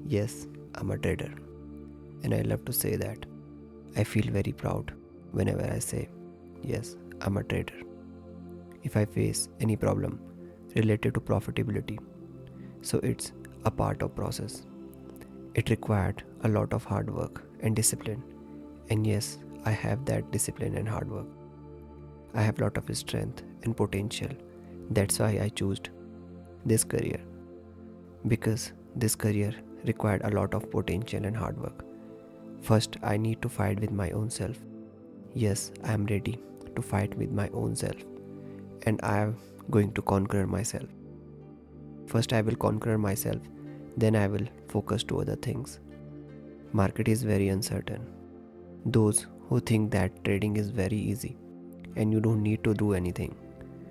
Yes, I'm a trader, and I love to say that. I feel very proud whenever I say, yes, I'm a trader. If I face any problem related to profitability, so it's a part of process. It required a lot of hard work and discipline, and yes, I have that discipline and hard work. I have a lot of strength and potential. That's why I chose this career, because this career required a lot of potential and hard work. First, I need to fight with my own self. Yes, I am ready to fight with my own self, and I am going to conquer myself. First, I will conquer myself, then I will focus to other things. Market is very uncertain. Those who think that trading is very easy and you don't need to do anything,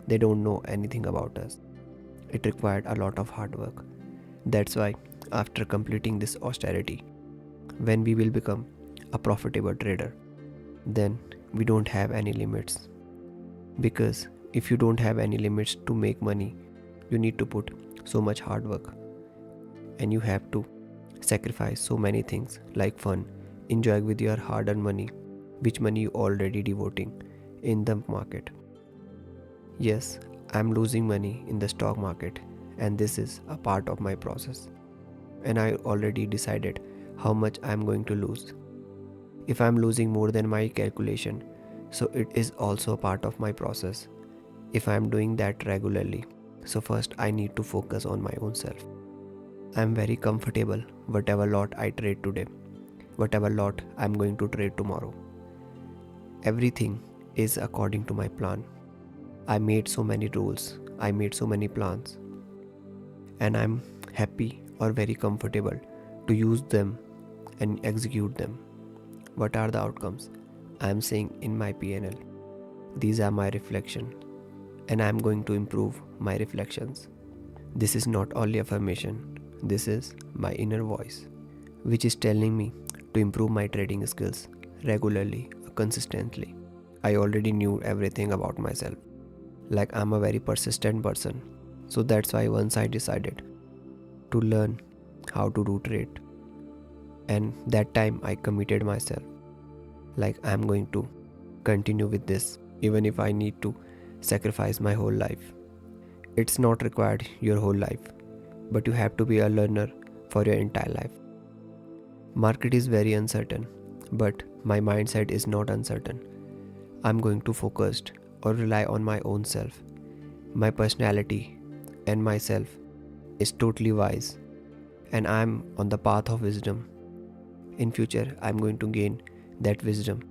they don't know anything about us. It required a lot of hard work. That's why, after completing this austerity, when we will become a profitable trader, then we don't have any limits. Because if you don't have any limits to make money, you need to put so much hard work, and you have to sacrifice so many things like fun, enjoy with your hard earned money, which money you already devoting in the market. Yes, I'm losing money in the stock market, and this is a part of my process. And I already decided how much I'm going to lose. If I'm losing more than my calculation, so it is also a part of my process. If I'm doing that regularly, so first I need to focus on my own self. I'm very comfortable whatever lot I trade today, whatever lot I'm going to trade tomorrow. Everything is according to my plan. I made so many rules, I made so many plans, and I'm happy or very comfortable to use them and execute them. What are the outcomes? I am seeing in my PNL. These are my reflection, and I am going to improve my reflections. This is not only affirmation, this is my inner voice, which is telling me to improve my trading skills regularly, consistently. I already knew everything about myself. Like, I'm a very persistent person. So that's why once I decided to learn how to do trade, and that time I committed myself. Like, I'm going to continue with this even if I need to sacrifice my whole life. It's not required your whole life, but you have to be a learner for your entire life. Market is very uncertain, but my mindset is not uncertain. I'm going to focus or rely on my own self. My personality and myself is totally wise, and I'm on the path of wisdom. In future, I'm going to gain that wisdom,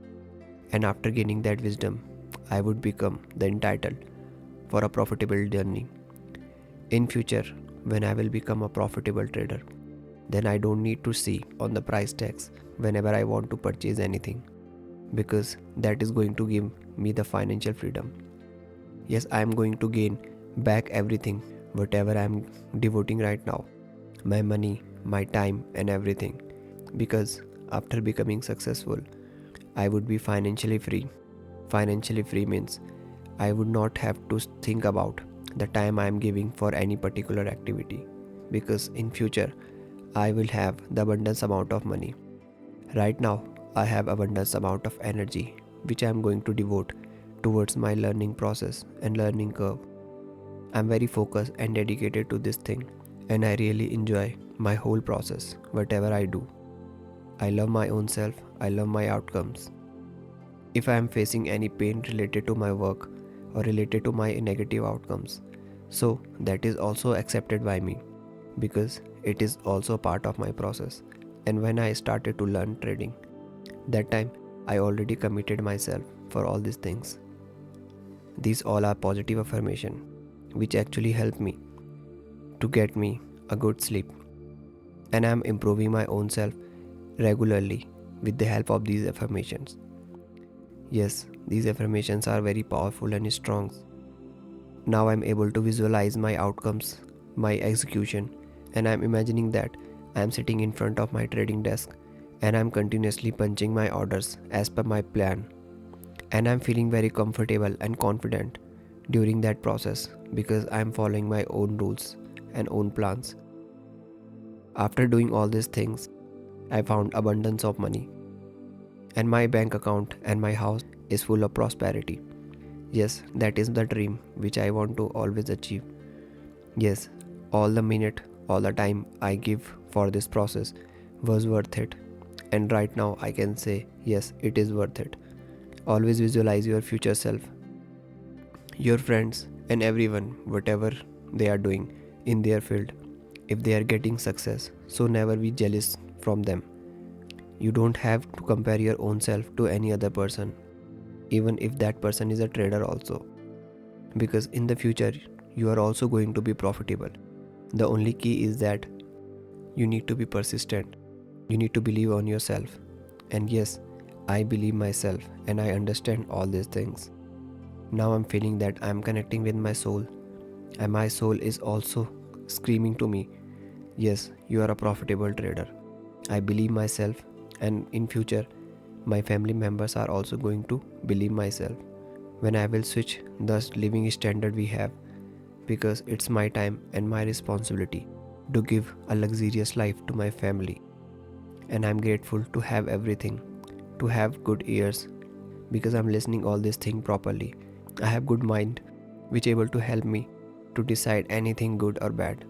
and after gaining that wisdom, I would become the entitled for a profitable journey. In future, when I will become a profitable trader, then I don't need to see on the price tags whenever I want to purchase anything, because that is going to give me the financial freedom. Yes, I am going to gain back everything, whatever I am devoting right now, my money, my time, and everything, because after becoming successful, I would be financially free. Financially free means I would not have to think about the time I am giving for any particular activity, because in future I will have the abundance amount of money. Right now, I have abundance amount of energy which I am going to devote towards my learning process and learning curve. I am very focused and dedicated to this thing, and I really enjoy my whole process, whatever I do. I love my own self, I love my outcomes. If I am facing any pain related to my work or related to my negative outcomes, so that is also accepted by me, because it is also part of my process. And when I started to learn trading, that time I already committed myself for all these things. These all are positive affirmation which actually help me to get me a good sleep, and I am improving my own self regularly with the help of these affirmations. Yes, these affirmations are very powerful and strong. Now I'm able to visualize my outcomes, my execution, and I'm imagining that I'm sitting in front of my trading desk and I'm continuously punching my orders as per my plan. And I'm feeling very comfortable and confident during that process, because I'm following my own rules and own plans. After doing all these things, I found abundance of money, and my bank account and my house is full of prosperity. Yes, that is the dream which I want to always achieve. Yes, all the minute, all the time I give for this process was worth it. And right now I can say, yes, it is worth it. Always visualize your future self, your friends, and everyone, whatever they are doing in their field. If they are getting success, so never be jealous from them. You don't have to compare your own self to any other person, even if that person is a trader also. Because in the future, you are also going to be profitable. The only key is that you need to be persistent. You need to believe on yourself. And yes, I believe myself and I understand all these things. Now I'm feeling that I'm connecting with my soul, and my soul is also screaming to me, yes, you are a profitable trader. I believe myself, and in future my family members are also going to believe myself when I will switch the living standard we have, because it's my time and my responsibility to give a luxurious life to my family. And I'm grateful to have everything, to have good ears, because I'm listening all this thing properly. I have good mind which able to help me to decide anything good or bad,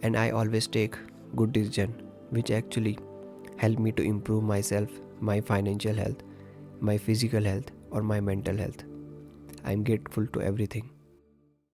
and I always take good decision which actually help me to improve myself, my financial health, my physical health or my mental health. I'm grateful to everything.